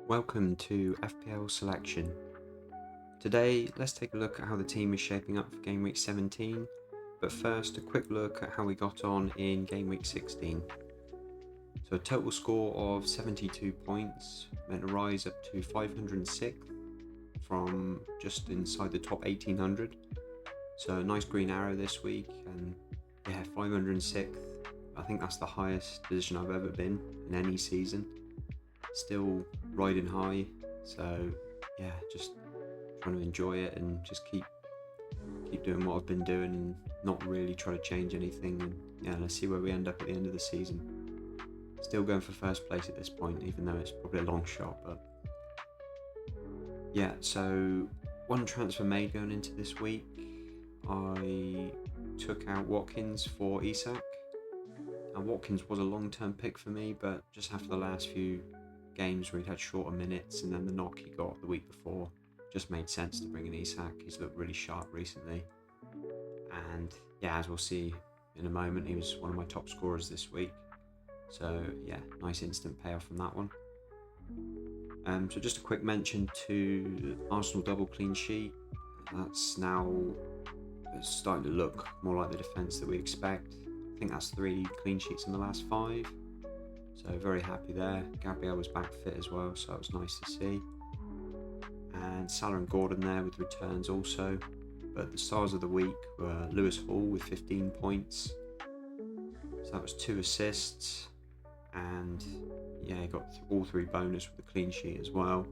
Welcome to FPL Selection. Today, let's take a look at how the team is shaping up for Game Week 17, but first a quick look at how we got on in Game Week 16. So a total score of 72 points meant a rise up to 506 from just inside the top 1800. So a nice green arrow this week, and 506. I think that's the highest position I've ever been in any season. Still riding high, so just trying to enjoy it and just keep doing what I've been doing and not really try to change anything. And let's see where we end up at the end of the season. Still going for first place at this point, even though it's probably a long shot. But so one transfer made going into this week. I took out Watkins for Isak. And Watkins was a long-term pick for me, but just after the last few games where he'd had shorter minutes and then the knock he got the week before, just made sense to bring in Isak. He's looked really sharp recently, and as we'll see in a moment, he was one of my top scorers this week, so nice instant payoff from that one. So just a quick mention to Arsenal double clean sheet. That's now starting to look more like the defence that we expect. I think that's 3 clean sheets in the last 5. So very happy there. Gabriel was back fit as well, so that was nice to see. And Salah and Gordon there with returns also. But the stars of the week were Lewis Hall with 15 points. So that was 2 assists. And he got all 3 bonus with the clean sheet as well.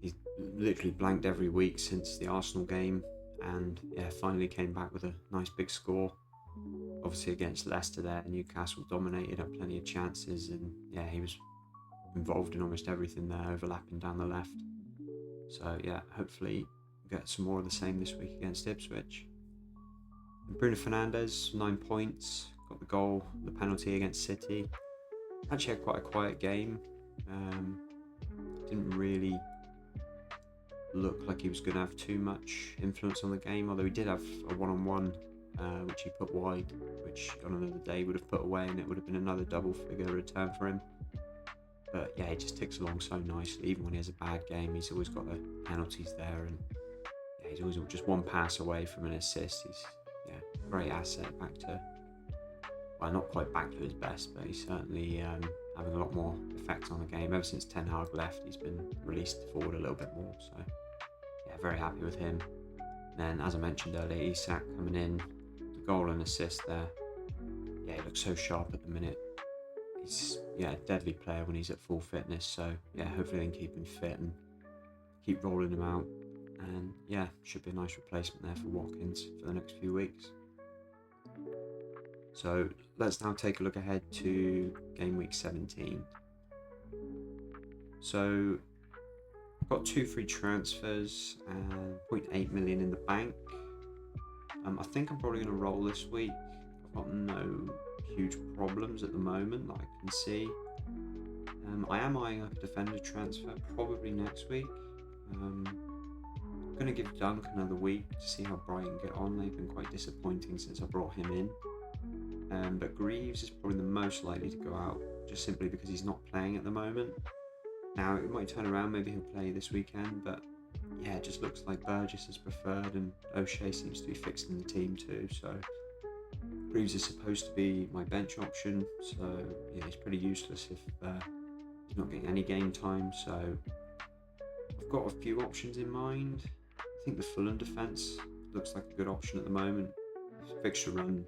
He's literally blanked every week since the Arsenal game. And finally came back with a nice big score. Obviously against Leicester there, Newcastle dominated, had plenty of chances, and he was involved in almost everything there, overlapping down the left. So hopefully we'll get some more of the same this week against Ipswich. And Bruno Fernandes, 9 points, got the goal, the penalty against City. Actually had quite a quiet game. Didn't really look like he was going to have too much influence on the game, although he did have a one-on-one which he put wide, which on another day would have put away, and it would have been another double figure return for him. But he just ticks along so nicely. Even when he has a bad game, he's always got the penalties there, and he's always just one pass away from an assist. He's a great asset, back to, well, not quite back to his best, but he's certainly having a lot more effect on the game. Ever since Ten Hag left, he's been released forward a little bit more, so very happy with him. And then, as I mentioned earlier, Isak coming in, goal and assist there. He looks so sharp at the minute. He's a deadly player when he's at full fitness, so hopefully they can keep him fit and keep rolling him out, and should be a nice replacement there for Watkins for the next few weeks. So let's now take a look ahead to Game Week 17. So I've got 2 free transfers and 0.8 million in the bank. I think I'm probably going to roll this week. I've got no huge problems at the moment that I can see. I am eyeing up a defender transfer probably next week. I'm going to give Dunk another week to see how Brighton get on. They've been quite disappointing since I brought him in. But Greaves is probably the most likely to go out, just simply because he's not playing at the moment. Now, it might turn around, maybe he'll play this weekend, but it just looks like Burgess is preferred, and O'Shea seems to be fixed in the team too. So Greaves is supposed to be my bench option, so he's pretty useless if he's not getting any game time. So I've got a few options in mind. I think the Fulham defence looks like a good option at the moment. Fixture run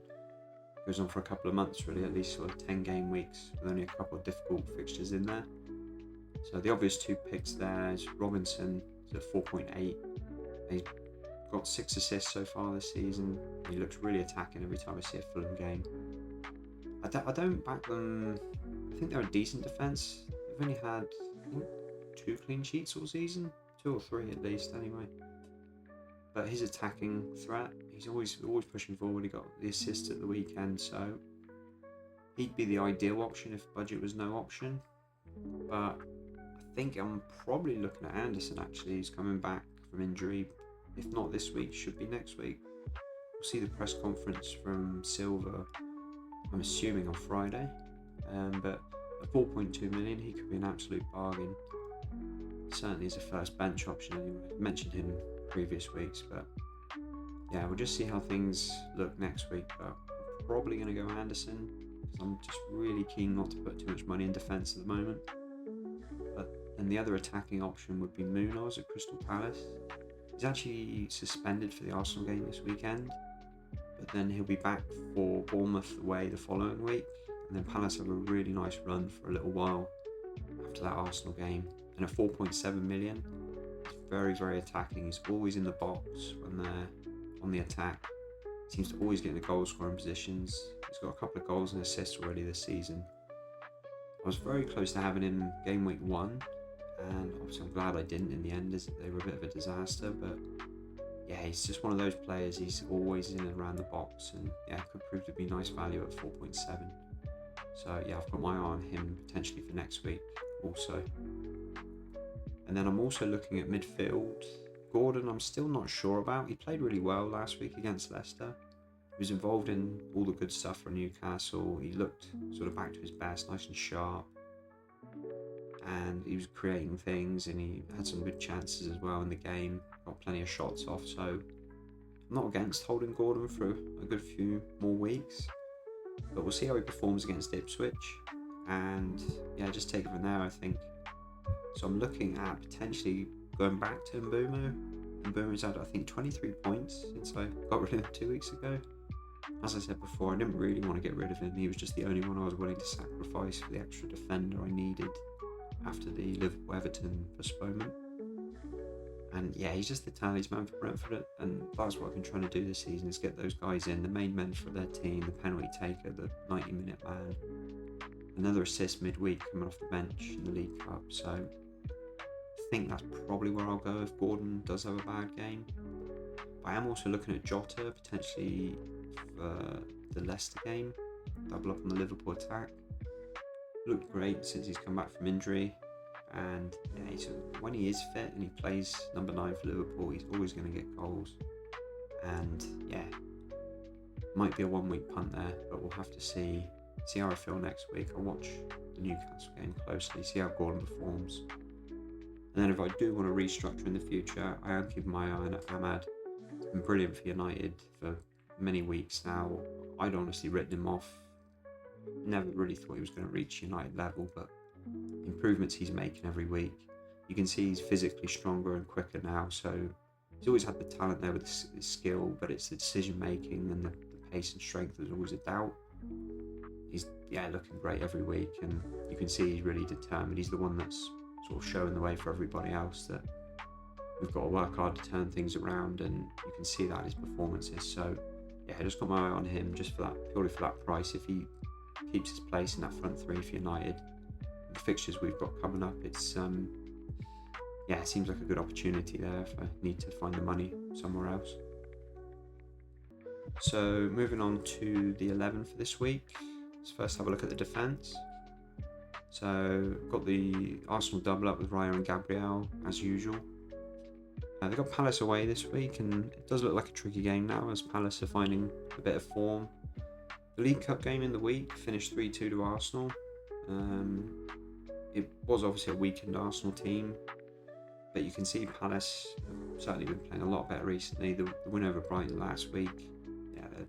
goes on for a couple of months, really, at least sort of 10 game weeks, with only a couple of difficult fixtures in there. So the obvious 2 picks there is Robinson at 4.8. He's got 6 assists so far this season. He looks really attacking every time I see a Fulham game. I don't back them. I think they're a decent defence. They've only had 2 clean sheets all season, 2 or 3 at least anyway. But his attacking threat, he's always pushing forward. He got the assist at the weekend, so he'd be the ideal option if budget was no option. But I think I'm probably looking at Anderson actually. He's coming back from injury. If not this week, should be next week. We'll see the press conference from Silva, I'm assuming on Friday. But at 4.2 million, he could be an absolute bargain. Certainly as a first bench option anyway. I mentioned him previous weeks, but yeah, we'll just see how things look next week. But I'm probably going to go Anderson because I'm just really keen not to put too much money in defence at the moment. But then the other attacking option would be Munoz at Crystal Palace. He's actually suspended for the Arsenal game this weekend, but then he'll be back for Bournemouth away the following week, and then Palace have a really nice run for a little while after that Arsenal game. And at 4.7 million, he's very, very attacking. He's always in the box when they're on the attack. Seems to always get in the goal scoring positions. He's got a couple of goals and assists already this season. I was very close to having him game week 1, and obviously I'm glad I didn't in the end, as they were a bit of a disaster. But yeah, he's just one of those players. He's always in and around the box, and yeah, could prove to be nice value at 4.7. So yeah, I've got my eye on him potentially for next week also. And then I'm also looking at midfield. Gordon, I'm still not sure about. He played really well last week against Leicester. He was involved in all the good stuff for Newcastle. He looked sort of back to his best, nice and sharp. And he was creating things, and he had some good chances as well in the game. Got plenty of shots off, so I'm not against holding Gordon for a good few more weeks. But we'll see how he performs against Ipswich. And yeah, just take it from there, I think. So I'm looking at potentially going back to Mbeumo. Mbeumo's had, I think, 23 points since I got rid of him 2 weeks ago. As I said before, I didn't really want to get rid of him. He was just the only one I was willing to sacrifice for the extra defender I needed after the Liverpool-Everton postponement. And yeah, he's just the talisman for Brentford, and that's what I've been trying to do this season, is get those guys in, the main men for their team, the penalty taker, the 90-minute man. Another assist midweek coming off the bench in the League Cup, so I think that's probably where I'll go if Gordon does have a bad game. But I am also looking at Jota potentially for the Leicester game, double up on the Liverpool attack. Looked great since he's come back from injury, and yeah, when he is fit and he plays number 9 for Liverpool, he's always going to get goals. And yeah, might be a 1 week punt there, but we'll have to see how I feel next week. I'll watch the Newcastle game closely, see how Gordon performs. And then if I do want to restructure in the future, I am keeping my eye on Ahmad. He's been brilliant for United for many weeks now. I'd honestly written him off. Never really thought he was going to reach United level, but improvements he's making every week. You can see he's physically stronger and quicker now, so he's always had the talent there with his skill, but it's the decision making and the pace and strength that's always a doubt. He's looking great every week, and you can see he's really determined. He's the one that's sort of showing the way for everybody else, that we've got to work hard to turn things around, and you can see that in his performances. So yeah, I just got my eye on him just for that, purely for that price. If he keeps his place in that front three for United, the fixtures we've got coming up, it's it seems like a good opportunity there if I need to find the money somewhere else. So moving on to the 11 for this week, let's first have a look at the defence. So got the Arsenal double up with Raya and Gabriel as usual. They've got Palace away this week, and it does look like a tricky game now as Palace are finding a bit of form. The League Cup game in the week finished 3-2 to Arsenal. It was obviously a weakened Arsenal team, but you can see Palace have certainly been playing a lot better recently. The win over Brighton last week,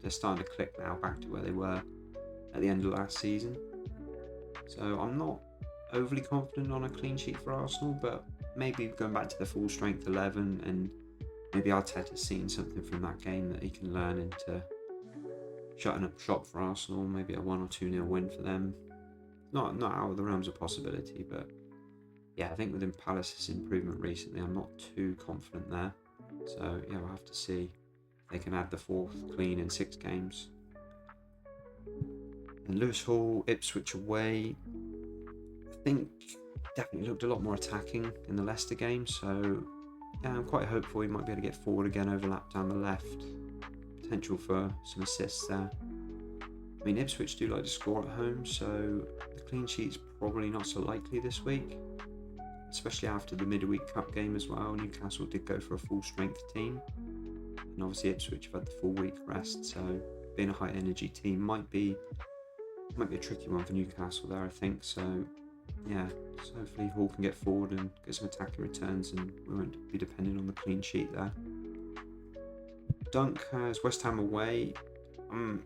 they're starting to click now back to where they were at the end of last season. So I'm not overly confident on a clean sheet for Arsenal, but maybe going back to the full strength 11, and maybe Arteta's seen something from that game that he can learn into shutting up shop for Arsenal. Maybe a 1 or 2-0 win for them. Not out of the realms of possibility, but yeah, I think within Palace's improvement recently, I'm not too confident there. So yeah, we'll have to see if they can add the 4th clean in 6 games. And Lewis Hall, Ipswich away, I think definitely looked a lot more attacking in the Leicester game, so yeah, I'm quite hopeful he might be able to get forward again, overlap down the left. Potential for some assists there. I mean, Ipswich do like to score at home, so the clean sheet's probably not so likely this week, especially after the midweek cup game as well. Newcastle did go for a full strength team, and obviously Ipswich have had the full week rest, so being a high energy team might be a tricky one for Newcastle there, I think. So yeah, so hopefully Hall can get forward and get some attacking returns, and we won't be depending on the clean sheet there. Dunk has West Ham away. I'm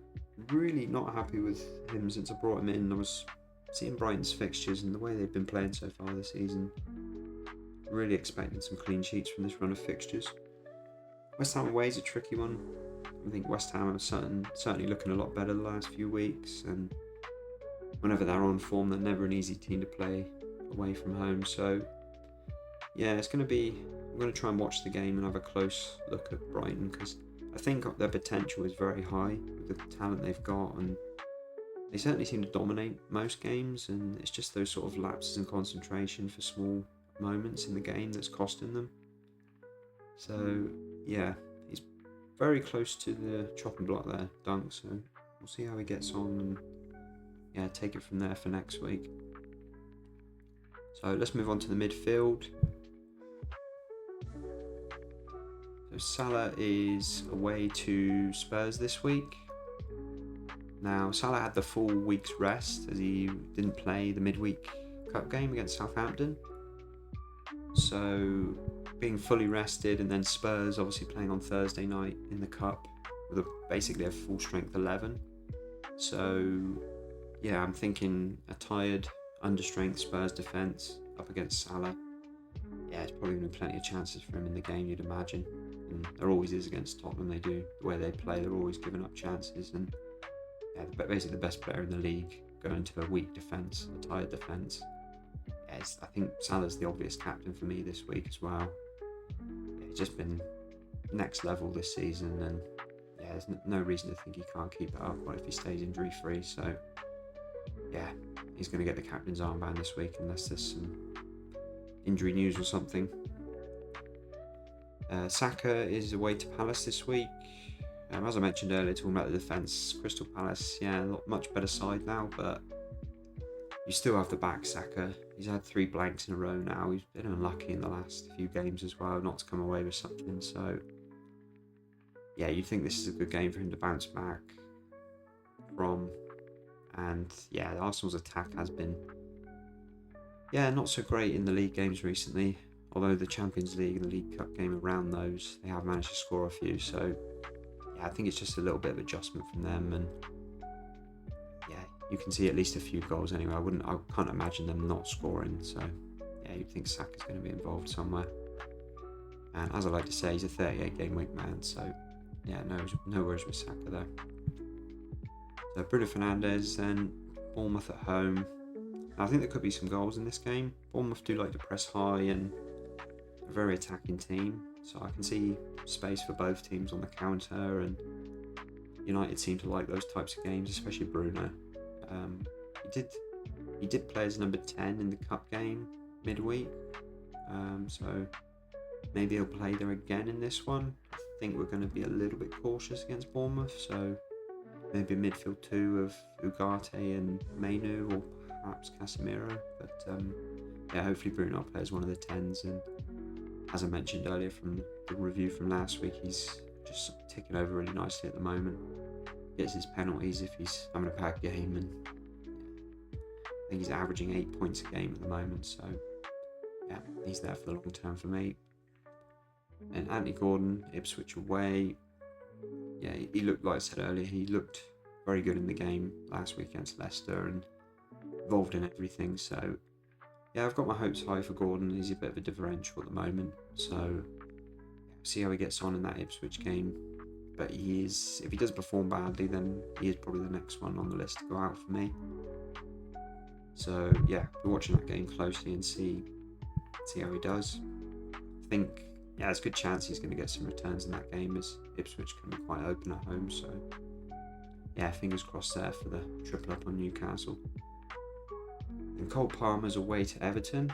really not happy with him since I brought him in. I was seeing Brighton's fixtures and the way they've been playing so far this season. Really expecting some clean sheets from this run of fixtures. West Ham away is a tricky one. I think West Ham are certainly looking a lot better the last few weeks, and whenever they're on form, they're never an easy team to play away from home. So yeah, I'm going to try and watch the game and have a close look at Brighton, because I think their potential is very high with the talent they've got, and they certainly seem to dominate most games, and it's just those sort of lapses in concentration for small moments in the game that's costing them. So yeah, he's very close to the chopping block there, Dunk, so we'll see how he gets on and yeah, take it from there for next week. So let's move on to the midfield. So Salah is away to Spurs this week. Now, Salah had the full week's rest as he didn't play the midweek cup game against Southampton. So being fully rested, and then Spurs obviously playing on Thursday night in the cup with basically a full strength 11. So yeah, I'm thinking a tired, understrength Spurs defence up against Salah. Yeah, it's probably going to be plenty of chances for him in the game, you'd imagine. And there always is against Tottenham. They do, the way they play, they're always giving up chances. And yeah, basically the best player in the league going to a weak defence, a tired defence. Yeah, I think Salah's the obvious captain for me this week as well. Yeah, he's just been next level this season, and yeah, there's no reason to think he can't keep it up, or if he stays injury free. So yeah, he's going to get the captain's armband this week unless there's some injury news or something. Saka is away to Palace this week. As I mentioned earlier, talking about the defence, Crystal Palace, yeah, much better side now, but you still have to back Saka. He's had 3 blanks in a row now. He's been unlucky in the last few games as well, not to come away with something. So yeah, you'd think this is a good game for him to bounce back from. And yeah, Arsenal's attack has been not so great in the league games recently. Although the Champions League and the League Cup game around those, they have managed to score a few. So yeah, I think it's just a little bit of adjustment from them, and yeah, you can see at least a few goals anyway. I can't imagine them not scoring. So yeah, you'd think Saka's going to be involved somewhere. And as I like to say, he's a 38 game week man. So yeah, no worries with Saka there. So Bruno Fernandes and Bournemouth at home. I think there could be some goals in this game. Bournemouth do like to press high and a very attacking team, so I can see space for both teams on the counter, and United seem to like those types of games, especially Bruno. He did play as number 10 in the cup game midweek, so maybe he'll play there again in this one. I think we're going to be a little bit cautious against Bournemouth, so maybe a midfield 2 of Ugarte and Mainu, or perhaps Casemiro, but yeah, hopefully Bruno plays one of the 10s, and as I mentioned earlier from the review from last week, he's just ticking over really nicely at the moment. Gets his penalties if he's having a bad game, and I think he's averaging 8 points a game at the moment, so yeah, he's there for the long term for me. And Anthony Gordon, Ipswich away. Yeah, he looked, like I said earlier, he looked very good in the game last week against Leicester and involved in everything. So yeah, I've got my hopes high for Gordon. He's a bit of a differential at the moment, so see how he gets on in that Ipswich game. But if he does perform badly, then he is probably the next one on the list to go out for me. So yeah, we're watching that game closely and see how he does. I think there's a good chance he's going to get some returns in that game, as Ipswich can be quite open at home. So yeah, fingers crossed there for the triple up on Newcastle. And Cole Palmer's away to Everton.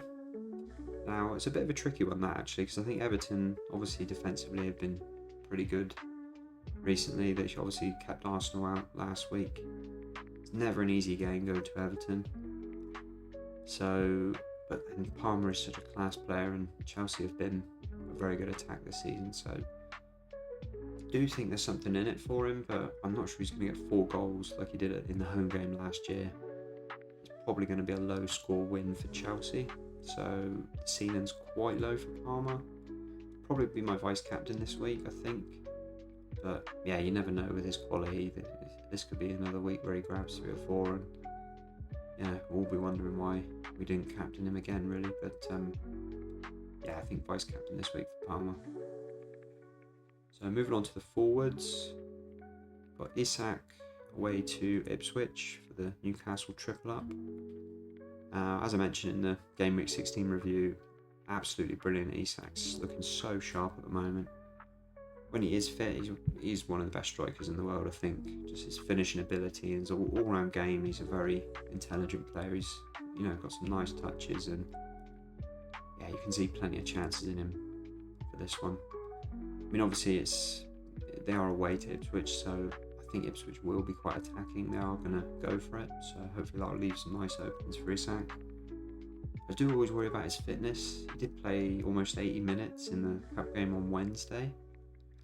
Now, it's a bit of a tricky one, that, actually, because I think Everton, obviously, defensively have been pretty good recently. They obviously kept Arsenal out last week. It's never an easy game going to Everton. So, but then Palmer is such a class player, and Chelsea have been a very good attack this season. So, I do think there's something in it for him, but I'm not sure he's going to get 4 goals like he did in the home game last year. probably going to be a low score win for Chelsea. So the ceiling's quite low for Palmer. Probably be my vice captain this week, I think. But yeah, you never know with his quality. This could be another week where he grabs 3 or 4, and yeah, we'll be wondering why we didn't captain him again, really. But yeah, I think vice captain this week for Palmer. So moving on to the forwards, got Isak away to Ipswich for the Newcastle triple up. As I mentioned in the Game Week 16 review, absolutely brilliant. Isak's looking so sharp at the moment. When he is fit, he's one of the best strikers in the world, I think. Just his finishing ability and his all-round game. He's a very intelligent player. He's, got some nice touches, and yeah, you can see plenty of chances in him for this one. I mean, obviously they are away to Ipswich, so I think Ipswich will be quite attacking. They are going to go for it, so hopefully that'll leave some nice openings for Isak. I do always worry about his fitness. He did play almost 80 minutes in the cup game on Wednesday,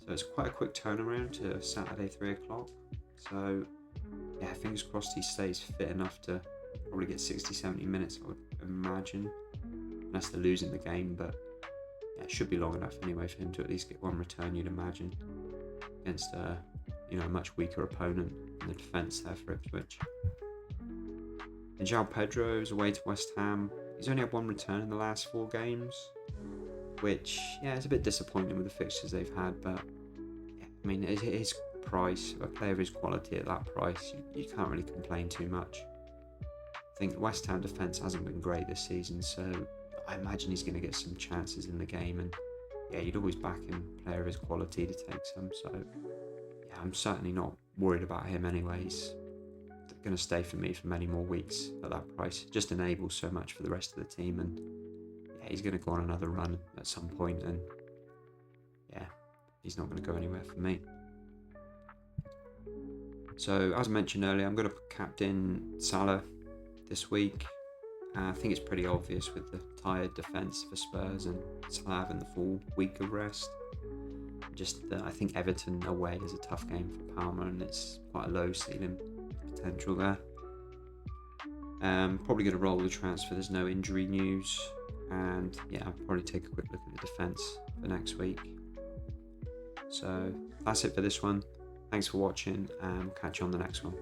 so it's quite a quick turnaround to Saturday 3 o'clock. So yeah, fingers crossed he stays fit enough to probably get 60-70 minutes, I would imagine, unless they're losing the game. But yeah, it should be long enough anyway for him to at least get one return, you'd imagine, against a much weaker opponent in the defence there for Ipswich. And João Pedro's away to West Ham. He's only had 1 return in the last 4 games, which, yeah, it's a bit disappointing with the fixtures they've had, but yeah, I mean, his price, a player of his quality at that price, you can't really complain too much. I think the West Ham defence hasn't been great this season, so I imagine he's going to get some chances in the game, and yeah, you'd always back him, player of his quality, to take some, so yeah, I'm certainly not worried about him anyway. He's going to stay for me for many more weeks at that price. Just enables so much for the rest of the team, and yeah, he's going to go on another run at some point, and yeah, he's not going to go anywhere for me. So as I mentioned earlier, I'm going to captain Salah this week. I think it's pretty obvious with the tired defence for Spurs and Salah having the full week of rest. I think Everton away is a tough game for Palmer, and it's quite a low ceiling potential there. Probably going to roll the transfer. There's no injury news, and yeah, I'll probably take a quick look at the defence for next week. So that's it for this one. Thanks for watching, and catch you on the next one.